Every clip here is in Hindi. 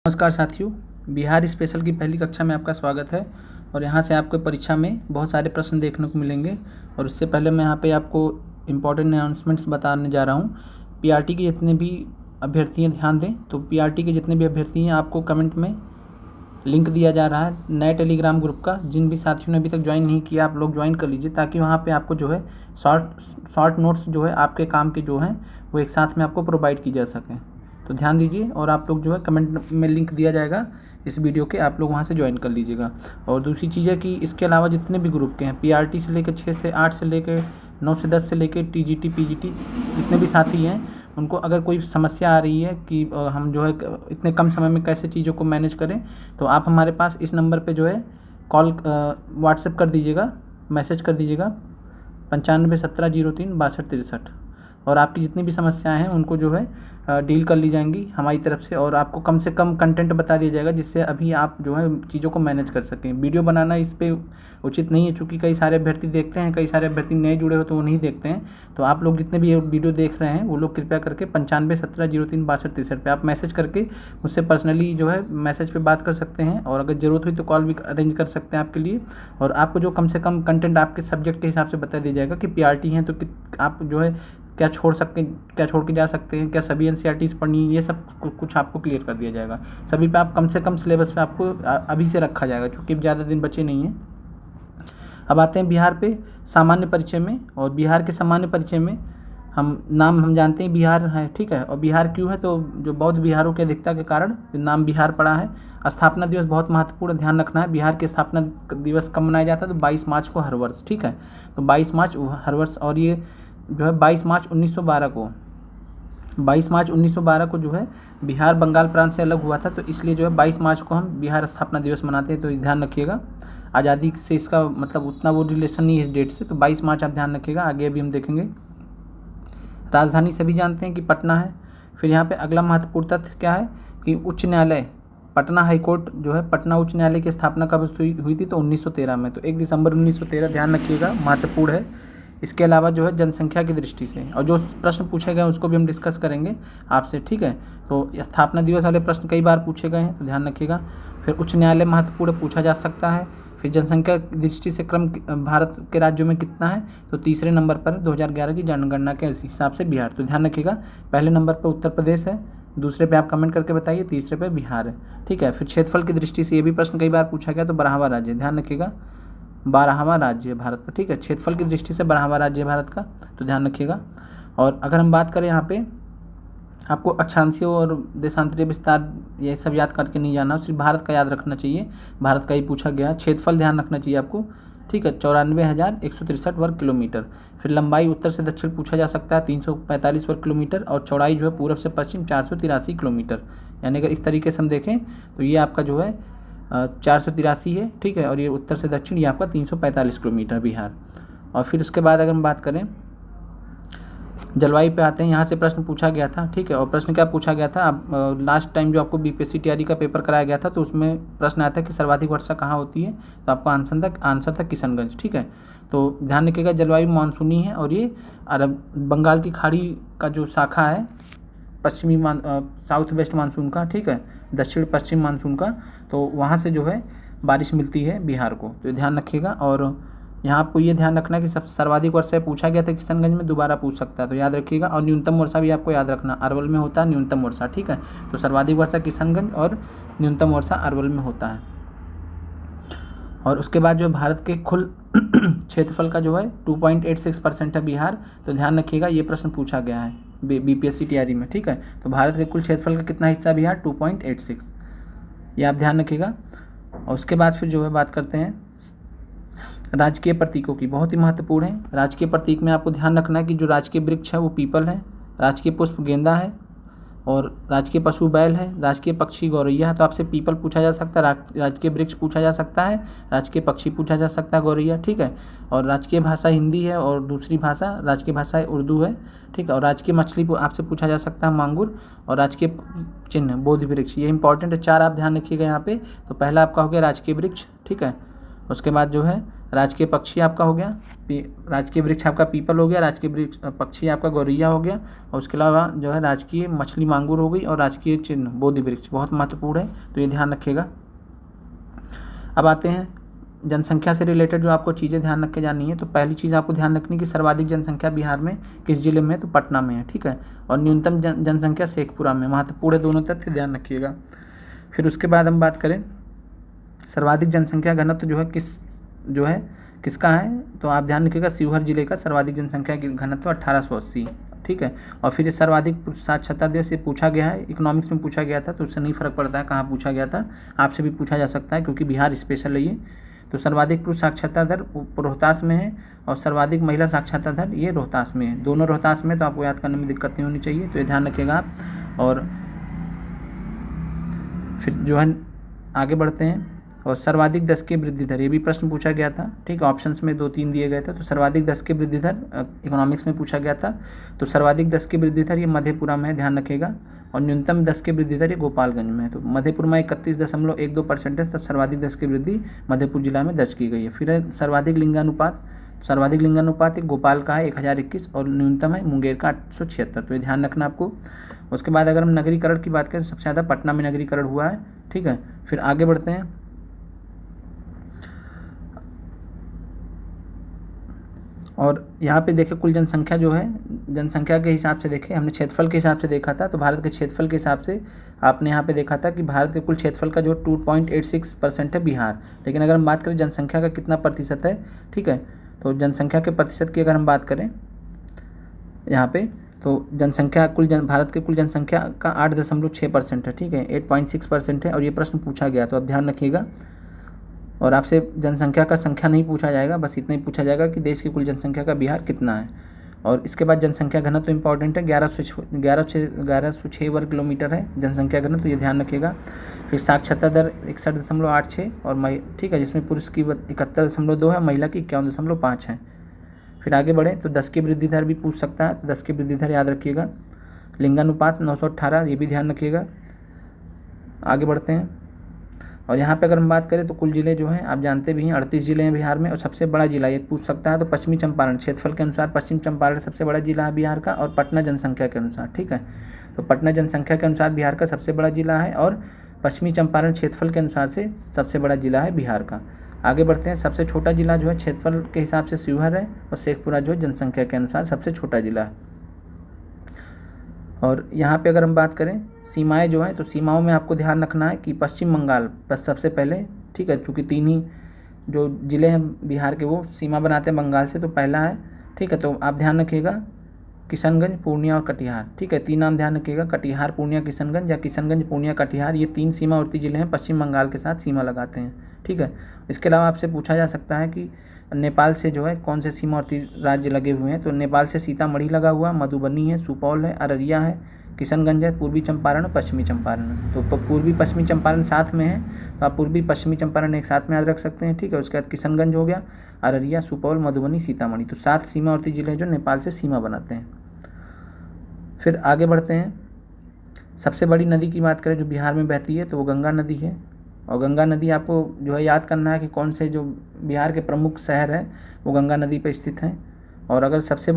नमस्कार साथियों, बिहार स्पेशल की पहली कक्षा में आपका स्वागत है। और यहाँ से आपको परीक्षा में बहुत सारे प्रश्न देखने को मिलेंगे। और उससे पहले मैं यहाँ पे आपको इम्पोर्टेंट अनाउंसमेंट्स बताने जा रहा हूँ। पीआरटी के जितने भी अभ्यर्थी हैं ध्यान दें, तो पीआरटी के जितने भी अभ्यर्थी हैं आपको कमेंट में लिंक दिया जा रहा है नए टेलीग्राम ग्रुप का। जिन भी साथियों ने अभी तक ज्वाइन नहीं किया आप लोग ज्वाइन कर लीजिए, ताकि वहाँ पर आपको जो है शॉर्ट नोट्स जो है आपके काम के जो हैं वो एक साथ में आपको प्रोवाइड की जा सकें। तो ध्यान दीजिए, और आप लोग जो है कमेंट में लिंक दिया जाएगा इस वीडियो के, आप लोग वहाँ से ज्वाइन कर लीजिएगा। और दूसरी चीज़ है कि इसके अलावा जितने भी ग्रुप के हैं, पीआरटी से लेकर 6 से 8 से लेकर 9 से 10 से लेकर टीजीटी पीजीटी जितने भी साथी हैं, उनको अगर कोई समस्या आ रही है कि हम जो है इतने कम समय में कैसे चीज़ों को मैनेज करें, तो आप हमारे पास इस नंबर पर जो है कॉल व्हाट्सएप कर दीजिएगा, मैसेज कर दीजिएगा 9517036263। और आपकी जितनी भी समस्याएं हैं उनको जो है डील कर ली जाएंगी हमारी तरफ से, और आपको कम से कम कंटेंट बता दिया जाएगा जिससे अभी आप जो है चीज़ों को मैनेज कर सकें। वीडियो बनाना इस पे उचित नहीं है, चूँकि कई सारे अभ्यर्थी देखते हैं, कई सारे अभ्यर्थी नए जुड़े हो तो वो नहीं देखते हैं। तो आप लोग जितने भी ये वीडियो देख रहे हैं वो लोग कृपया करके 9517036263 पे आप मैसेज करके मुझसे पर्सनली जो है मैसेज पे बात कर सकते हैं, और अगर ज़रूरत हुई तो कॉल भी अरेंज कर सकते हैं आपके लिए। और आपको जो कम से कम कंटेंट आपके सब्जेक्ट के हिसाब से बता दिया जाएगा कि पीआरटी हैं तो आप जो है क्या छोड़ के जा सकते हैं, क्या सभी एनसीईआरटीज़ पढ़नी है, ये सब कुछ आपको क्लियर कर दिया जाएगा। सभी पे आप कम से कम सिलेबस पे आपको अभी से रखा जाएगा, क्योंकि ज़्यादा दिन बचे नहीं हैं। अब आते हैं बिहार पे सामान्य परिचय में। और बिहार के सामान्य परिचय में हम जानते हैं बिहार है, ठीक है। और बिहार क्यों है, तो जो बौद्ध बिहारों की अधिकता के कारण नाम बिहार पड़ा है। स्थापना दिवस बहुत महत्वपूर्ण, ध्यान रखना है। बिहार के स्थापना दिवस कब मनाया जाता है, तो 22 मार्च को हर वर्ष, ठीक है। तो 22 मार्च हर वर्ष, और ये जो है 22 मार्च 1912 को जो है बिहार बंगाल प्रांत से अलग हुआ था, तो इसलिए जो है 22 मार्च को हम बिहार स्थापना दिवस मनाते हैं। तो ध्यान रखिएगा, आज़ादी से इसका मतलब उतना वो रिलेशन नहीं है इस डेट से, तो 22 मार्च आप ध्यान रखिएगा। आगे अभी हम देखेंगे। राजधानी सभी जानते हैं कि पटना है। फिर यहाँ पे अगला महत्वपूर्ण तथ्य क्या है कि उच्च न्यायालय पटना हाईकोर्ट जो है, पटना उच्च न्यायालय की स्थापना कब हुई थी, तो 1913 में, तो 1 दिसंबर 1913, ध्यान रखिएगा, महत्वपूर्ण है। इसके अलावा जो है जनसंख्या की दृष्टि से, और जो प्रश्न पूछे गए उसको भी हम डिस्कस करेंगे आपसे, ठीक है। तो स्थापना दिवस वाले प्रश्न कई बार पूछे गए हैं, तो ध्यान रखिएगा। फिर उच्च न्यायालय महत्वपूर्ण पूछा जा सकता है। फिर जनसंख्या की दृष्टि से क्रम भारत के राज्यों में कितना है, तो तीसरे नंबर पर 2011 की जनगणना के हिसाब से बिहार। तो ध्यान रखिएगा, पहले नंबर पर उत्तर प्रदेश है, दूसरे पे आप कमेंट करके बताइए, तीसरे पे बिहार है, ठीक है। फिर क्षेत्रफल की दृष्टि से ये भी प्रश्न कई बार पूछा गया, तो 12वां राज्य, ध्यान रखिएगा, 12वां राज्य है भारत का, ठीक है। क्षेत्रफल की दृष्टि से 12वां राज्य है भारत का, तो ध्यान रखिएगा। और अगर हम बात करें यहाँ पे, आपको अक्षांशीय और देशांतरीय विस्तार ये सब याद करके नहीं जाना, सिर्फ भारत का याद रखना चाहिए, भारत का ही पूछा गया। क्षेत्रफल ध्यान रखना चाहिए आपको, ठीक है, 94,163 वर्ग किलोमीटर। फिर लंबाई उत्तर से दक्षिण पूछा जा सकता है, 345 वर्ग किलोमीटर। और चौड़ाई जो है पूरब से पश्चिम 483 किलोमीटर। यानी अगर इस तरीके से हम देखें तो ये आपका जो है 483 है, ठीक है। और ये उत्तर से दक्षिण ये आपका 345 किलोमीटर बिहार। और फिर उसके बाद अगर हम बात करें जलवायु पे आते हैं, यहाँ से प्रश्न पूछा गया था, ठीक है। और प्रश्न क्या पूछा गया था, आप लास्ट टाइम जो आपको बीपीएससी टीआरई का पेपर कराया गया था, तो उसमें प्रश्न आया था कि सर्वाधिक वर्षा कहाँ होती है, तो आपका आंसर था किशनगंज, ठीक है। तो ध्यान रखिएगा, जलवायु मानसूनी है, और ये अरब बंगाल की खाड़ी का जो शाखा है पश्चिमी साउथ वेस्ट मानसून का, ठीक है, दक्षिण पश्चिम मानसून का, तो वहाँ से जो है बारिश मिलती है बिहार को, तो ध्यान रखिएगा। और यहाँ आपको ये ध्यान रखना कि सर्वाधिक वर्षा पूछा गया था किशनगंज में, दोबारा पूछ सकता है, तो याद रखिएगा। और न्यूनतम वर्षा भी आपको याद रखना, अरवल में होता है न्यूनतम वर्षा, ठीक है। तो सर्वाधिक वर्षा किशनगंज और न्यूनतम वर्षा अरवल में होता है। और उसके बाद जो भारत के कुल क्षेत्रफल का जो है 2.86% है बिहार, तो ध्यान रखिएगा, ये प्रश्न पूछा गया है बीपीएससी टीआरई में, ठीक है। तो भारत के कुल क्षेत्रफल का कितना हिस्सा बिहार, 2.86, ये आप ध्यान रखिएगा। और उसके बाद फिर जो है बात करते हैं राजकीय प्रतीकों की, बहुत ही महत्वपूर्ण है। राजकीय प्रतीक में आपको ध्यान रखना है कि जो राजकीय वृक्ष है वो पीपल है, राजकीय पुष्प गेंदा है, और राजकीय पशु बैल है, राजकीय पक्षी गौरैया है। तो आपसे पीपल पूछा जा सकता है, राजकीय वृक्ष पूछा जा सकता है, राजकीय पक्षी पूछा जा सकता है गौरैया, ठीक है। और राजकीय भाषा हिंदी है, और दूसरी भाषा राजकीय भाषा उर्दू है, ठीक है। और राजकीय मछली आपसे पूछा जा सकता है मांगुर, और राजकीय चिन्ह बोधि वृक्ष, ये इंपॉर्टेंट है, 4 आप ध्यान रखिएगा यहाँ पे। तो पहला आपका हो गया राजकीय वृक्ष, ठीक है। उसके बाद जो है राजकीय पक्षी आपका हो गया, राजकीय वृक्ष आपका पीपल हो गया, राजकीय वृक्ष पक्षी आपका गौरैया हो गया, और उसके अलावा जो है राजकीय मछली मांगूर हो गई, और राजकीय चिन्ह बोधि वृक्ष बहुत महत्वपूर्ण है, तो ये ध्यान रखिएगा। अब आते हैं जनसंख्या से रिलेटेड जो आपको चीज़ें ध्यान रख के जानी है। तो पहली चीज़ आपको ध्यान रखनी कि सर्वाधिक जनसंख्या बिहार में किस जिले में है, तो पटना में है, ठीक है, और न्यूनतम जनसंख्या शेखपुरा में। महत्वपूर्ण दोनों तथ्य ध्यान रखिएगा। फिर उसके बाद हम बात करें सर्वाधिक जनसंख्या घनत्व जो है किसका है, तो आप ध्यान रखिएगा शिवहर जिले का सर्वाधिक जनसंख्या घनत्व 1880, ठीक है। और फिर सर्वाधिक साक्षरता दर से पूछा गया है, इकोनॉमिक्स में पूछा गया था, तो उससे नहीं फर्क पड़ता है कहाँ पूछा गया था, आपसे भी पूछा जा सकता है क्योंकि बिहार स्पेशल है ये। तो सर्वाधिक पुरुष साक्षरता दर रोहतास में है, और सर्वाधिक महिला साक्षरता दर ये रोहतास में है, दोनों रोहतास में, तो आपको याद करने में दिक्कत नहीं होनी चाहिए, तो ये ध्यान रखिएगा आप। और फिर जो है आगे बढ़ते हैं, और सर्वाधिक दशकीय वृद्धि दर, ये भी प्रश्न पूछा गया था, ठीक है, ऑप्शंस में 2-3 दिए गए थे। तो सर्वाधिक दशकीय वृद्धि दर इकोनॉमिक्स में पूछा गया था, तो सर्वाधिक दशकीय वृद्धि दर ये मधेपुरा में है, ध्यान रखिएगा, और न्यूनतम दशकीय वृद्धि दर ये गोपालगंज में है। तो मधेपुरा में 31.12%, तब सर्वाधिक दशकीय वृद्धि मधेपुर जिला में दर्ज की गई है। फिर है सर्वाधिक लिंगानुपात एक गोपाल का है 1021, और न्यूनतम है मुंगेर का 876, तो ये ध्यान रखना आपको। उसके बाद अगर हम नगरीकरण की बात करें तो सबसे ज़्यादा पटना में नगरीकरण हुआ है, ठीक है। फिर आगे बढ़ते हैं, और यहाँ पे देखें कुल जनसंख्या जो है, जनसंख्या के हिसाब से देखें, हमने क्षेत्रफल के हिसाब से देखा था, तो भारत के क्षेत्रफल के हिसाब से आपने यहाँ पे देखा था कि भारत के कुल क्षेत्रफल का जो 2.86% है बिहार। लेकिन अगर हम बात करें जनसंख्या का कितना प्रतिशत है, ठीक है, तो जनसंख्या के प्रतिशत की अगर हम बात करें यहाँ पे, तो जनसंख्या भारत के कुल जनसंख्या का 8.6% है, ठीक है, 8.6% है, और ये प्रश्न पूछा गया, तो आप ध्यान रखिएगा। और आपसे जनसंख्या का संख्या नहीं पूछा जाएगा, बस इतना ही पूछा जाएगा कि देश की कुल जनसंख्या का बिहार कितना है। और इसके बाद जनसंख्या घनत्व तो इम्पॉर्टेंट है, 1106 वर्ग किलोमीटर है जनसंख्या घनत्व, तो ये ध्यान रखिएगा। फिर साक्षरता दर 61.86 और ठीक है, जिसमें पुरुष की 71.2 है, महिला की 51.5 है। फिर आगे बढ़े तो 10 की वृद्धि दर भी पूछ सकता है, तो 10 की वृद्धि दर याद रखिएगा। लिंगानुपात 918, ये भी ध्यान रखिएगा। आगे बढ़ते हैं, और यहाँ पे अगर हम बात करें तो कुल जिले जो हैं आप जानते भी हैं 38 जिले हैं बिहार में, और सबसे बड़ा जिला ये पूछ सकता है, तो पश्चिमी चंपारण, क्षेत्रफल के अनुसार पश्चिम चंपारण सबसे बड़ा जिला है बिहार का, और पटना जनसंख्या के अनुसार, ठीक है, तो पटना जनसंख्या के अनुसार बिहार का सबसे बड़ा जिला है, और पश्चिमी चंपारण क्षेत्रफल के अनुसार से सबसे बड़ा जिला है बिहार का। आगे बढ़ते हैं, सबसे छोटा जिला जो है क्षेत्रफल के हिसाब से शिवहर है, और शेखपुरा जो है जनसंख्या के अनुसार सबसे छोटा जिला है। और यहाँ पे अगर हम बात करें सीमाएं जो हैं, तो सीमाओं में आपको ध्यान रखना है कि पश्चिम बंगाल बस सबसे पहले, ठीक है, चूँकि 3 ही जो ज़िले हैं बिहार के वो सीमा बनाते हैं बंगाल से, तो पहला है, ठीक है, तो आप ध्यान रखिएगा किशनगंज, पूर्णिया और कटिहार, ठीक है, 3 नाम ध्यान रखिएगा, कटिहार पूर्णिया किशनगंज, या किशनगंज पूर्णिया कटिहार, ये 3 सीमावर्ती ज़िले हैं, पश्चिम बंगाल के साथ सीमा लगाते हैं, ठीक है। इसके अलावा आपसे पूछा जा सकता है कि नेपाल से जो है कौन से सीमावर्ती राज्य लगे हुए हैं, तो नेपाल से सीतामढ़ी लगा हुआ, मधुबनी है, सुपौल है, अररिया है, किशनगंज है, पूर्वी चंपारण और पश्चिमी चंपारण। तो पूर्वी पश्चिमी चंपारण साथ में है, तो आप पूर्वी पश्चिमी चंपारण एक साथ में याद रख सकते हैं, ठीक है। उसके बाद किशनगंज हो गया, अररिया, सुपौल, मधुबनी, सीतामढ़ी, तो 7 सीमावर्ती जिले जो नेपाल से सीमा बनाते हैं। फिर आगे बढ़ते हैं, सबसे बड़ी नदी की बात करें जो बिहार में बहती है, तो वो गंगा नदी है, और गंगा नदी आपको जो है याद करना है कि कौन से जो बिहार के प्रमुख शहर हैं वो गंगा नदी पर स्थित हैं। और अगर सबसे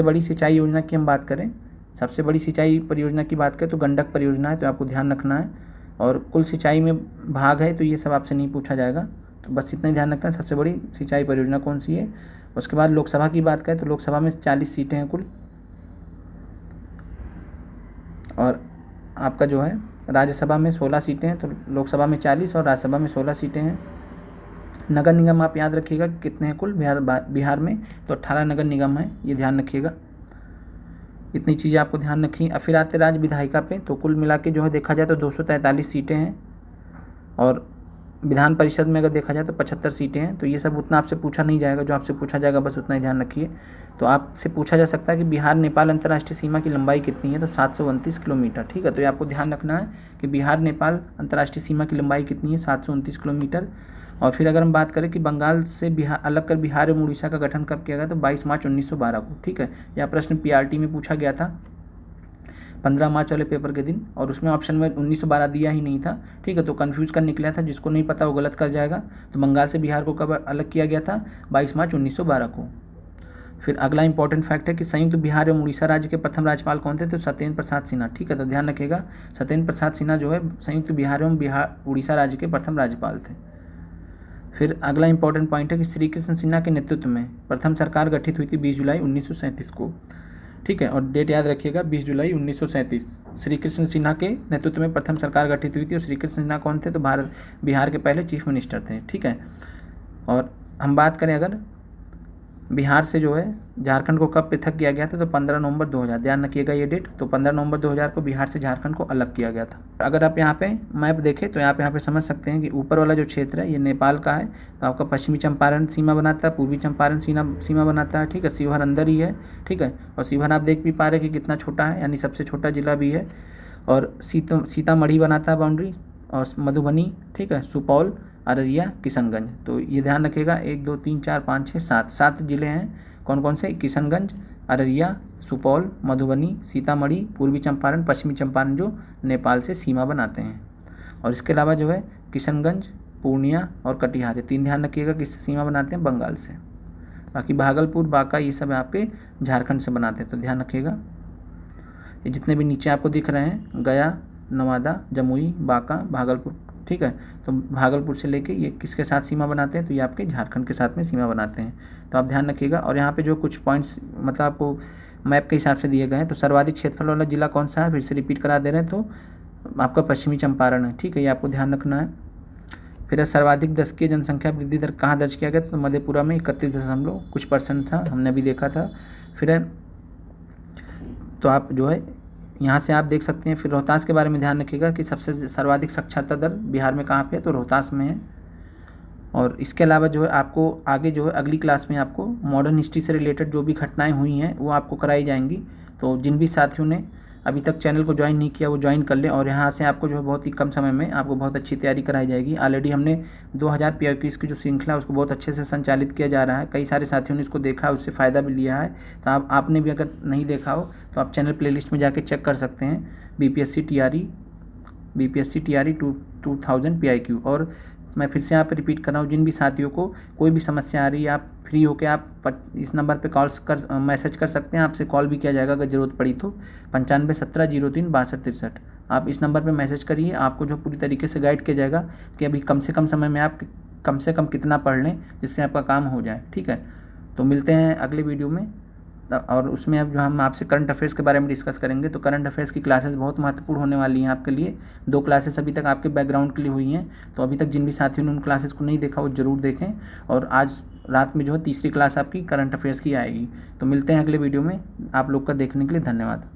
बड़ी सिंचाई योजना की हम बात करें, सबसे बड़ी सिंचाई परियोजना की बात करें तो गंडक परियोजना है, तो आपको ध्यान रखना है। और कुल सिंचाई में भाग है, तो ये सब आपसे नहीं पूछा जाएगा, तो बस इतना ही ध्यान रखना है सबसे बड़ी सिंचाई परियोजना कौन सी है। उसके बाद लोकसभा की बात करें तो लोकसभा में 40 सीटें हैं कुल, और आपका जो है राज्यसभा में 16 सीटें हैं, तो लोकसभा में 40 और राज्यसभा में 16 सीटें हैं। नगर निगम आप याद रखिएगा कितने हैं कुल बिहार में, तो 18 नगर निगम है, ये ध्यान रखिएगा। इतनी चीज़ें आपको ध्यान रखनी। अब फिर आते राज्य विधायिका पे, तो कुल मिला के जो है देखा जाए तो 243 सीटें हैं, और विधान परिषद में अगर देखा जाए तो 75 सीटें हैं। तो ये सब उतना आपसे पूछा नहीं जाएगा, जो आपसे पूछा जाएगा बस उतना ही ध्यान रखिए। तो आपसे पूछा जा सकता है कि बिहार नेपाल अंतर्राष्ट्रीय सीमा की लंबाई कितनी है, तो 729 किलोमीटर, ठीक है। तो ये आपको ध्यान रखना है कि बिहार नेपाल अंतर्राष्ट्रीय सीमा की लंबाई कितनी है, 729 किलोमीटर। और फिर अगर हम बात करें कि बंगाल से अलग कर बिहार एवं उड़ीसा का गठन कब किया गया, तो 22 मार्च 1912 को, ठीक है। यह प्रश्न PRT में पूछा गया था। 15 मार्च वाले पेपर के दिन, और उसमें ऑप्शन में 1912 दिया ही नहीं था, ठीक है। तो कन्फ्यूज़ कर निकला था, जिसको नहीं पता वो गलत कर जाएगा। तो बंगाल से बिहार को कब अलग किया गया था? 22 मार्च 1912 को। फिर अगला इंपॉर्टेंट फैक्ट है कि संयुक्त बिहार एवं उड़ीसा राज्य के प्रथम राज्यपाल कौन थे? तो सत्येंद्र प्रसाद सिन्हा, ठीक है। तो ध्यान रखिएगा, सत्येंद्र प्रसाद सिन्हा जो है संयुक्त बिहार एवं उड़ीसा राज्य के प्रथम राज्यपाल थे। फिर अगला इंपॉर्टेंट पॉइंट है कि श्री कृष्ण सिन्हा के नेतृत्व में प्रथम सरकार गठित हुई थी 20 जुलाई 1937 को, ठीक है। और डेट याद रखिएगा, 20 जुलाई 1937 श्री कृष्ण सिन्हा के नेतृत्व में प्रथम सरकार गठित हुई थी। और श्री कृष्ण सिन्हा कौन थे? तो बिहार के पहले चीफ मिनिस्टर थे, ठीक है। और हम बात करें अगर बिहार से जो है झारखंड को कब पृथक किया गया था? तो 15 नवंबर 2000, ध्यान रखिएगा ये डेट। तो 15 नवंबर 2000 को बिहार से झारखंड को अलग किया गया था। अगर आप यहाँ पे मैप देखें तो यहाँ पे समझ सकते हैं कि ऊपर वाला जो क्षेत्र है ये नेपाल का है, तो आपका पश्चिमी चंपारण सीमा बनाता है, पूर्वी चंपारण सीमा बनाता है, ठीक है। शिवहर अंदर ही है, ठीक है। और शिवहर आप देख भी पा रहे हैं कि कितना छोटा है, यानी सबसे छोटा जिला भी है। और सीतामढ़ी बनाता है बाउंड्री, और मधुबनी, ठीक है, सुपौल, अररिया, किशनगंज। तो ये ध्यान रखिएगा, 1 2 3 4 5 6 7 जिले हैं। कौन कौन से? किशनगंज, अररिया, सुपौल, मधुबनी, सीतामढ़ी, पूर्वी चंपारण, पश्चिमी चंपारण जो नेपाल से सीमा बनाते हैं। और इसके अलावा जो है किशनगंज, पूर्णिया और कटिहार, 3 ध्यान रखिएगा किससे सीमा बनाते हैं? बंगाल से। बाकी भागलपुर, बांका ये सब आपके झारखंड से बनाते हैं, तो ध्यान रखिएगा। ये जितने भी नीचे आपको दिख रहे हैं, गया, नवादा, जमुई, बांका, भागलपुर, ठीक है। तो भागलपुर से लेके ये किसके साथ सीमा बनाते हैं? तो ये आपके झारखंड के साथ में सीमा बनाते हैं, तो आप ध्यान रखिएगा। और यहाँ पे जो कुछ पॉइंट्स मतलब आपको मैप के हिसाब से दिए गए हैं, तो सर्वाधिक क्षेत्रफल वाला जिला कौन सा है? फिर से रिपीट करा दे रहे हैं, तो आपका पश्चिमी चंपारण है, ठीक है। ये आपको ध्यान रखना है। फिर सर्वाधिक दशकीय जनसंख्या वृद्धि दर कहाँ दर्ज किया गया? तो मधेपुरा में 31% था, हमने भी देखा था। फिर तो आप जो है यहाँ से आप देख सकते हैं। फिर रोहतास के बारे में ध्यान रखिएगा कि सबसे सर्वाधिक साक्षरता दर बिहार में कहाँ पे है? तो रोहतास में है। और इसके अलावा जो है आपको आगे जो है अगली क्लास में आपको मॉडर्न हिस्ट्री से रिलेटेड जो भी घटनाएं हुई हैं वो आपको कराई जाएंगी। तो जिन भी साथियों ने अभी तक चैनल को ज्वाइन नहीं किया वो ज्वाइन कर लें, और यहाँ से आपको जो है बहुत ही कम समय में आपको बहुत अच्छी तैयारी कराई जाएगी। ऑलरेडी हमने 2000 PIQs की जो श्रृंखला है उसको बहुत अच्छे से संचालित किया जा रहा है। कई सारे साथियों ने इसको देखा, उससे फ़ायदा भी लिया है। तो आपने भी अगर नहीं देखा हो तो आप चैनल प्लेलिस्ट में जाके चेक कर सकते हैं, BPSC TRE 2000 PIQ। और मैं फिर से यहाँ पे रिपीट कर रहा हूँ, जिन भी साथियों को कोई भी समस्या आ रही है, आप फ्री होकर आप इस नंबर पे मैसेज कर सकते हैं। आपसे कॉल भी किया जाएगा अगर ज़रूरत पड़ी तो। 95 17 03 62 63, आप इस नंबर पे मैसेज करिए। आपको जो पूरी तरीके से गाइड किया जाएगा कि अभी कम से कम समय में आप कम से कम कितना पढ़ लें जिससे आपका काम हो जाए, ठीक है। तो मिलते हैं अगले वीडियो में, और उसमें अब जो हम आपसे करंट अफेयर्स के बारे में डिस्कस करेंगे। तो करंट अफेयर्स की क्लासेस बहुत महत्वपूर्ण होने वाली हैं आपके लिए। 2 क्लासेस अभी तक आपके बैकग्राउंड के लिए हुई हैं, तो अभी तक जिन भी साथियों ने उन क्लासेस को नहीं देखा वो ज़रूर देखें। और आज रात में जो है तीसरी क्लास आपकी करंट अफेयर्स की आएगी। तो मिलते हैं अगले वीडियो में। आप लोग का देखने के लिए धन्यवाद।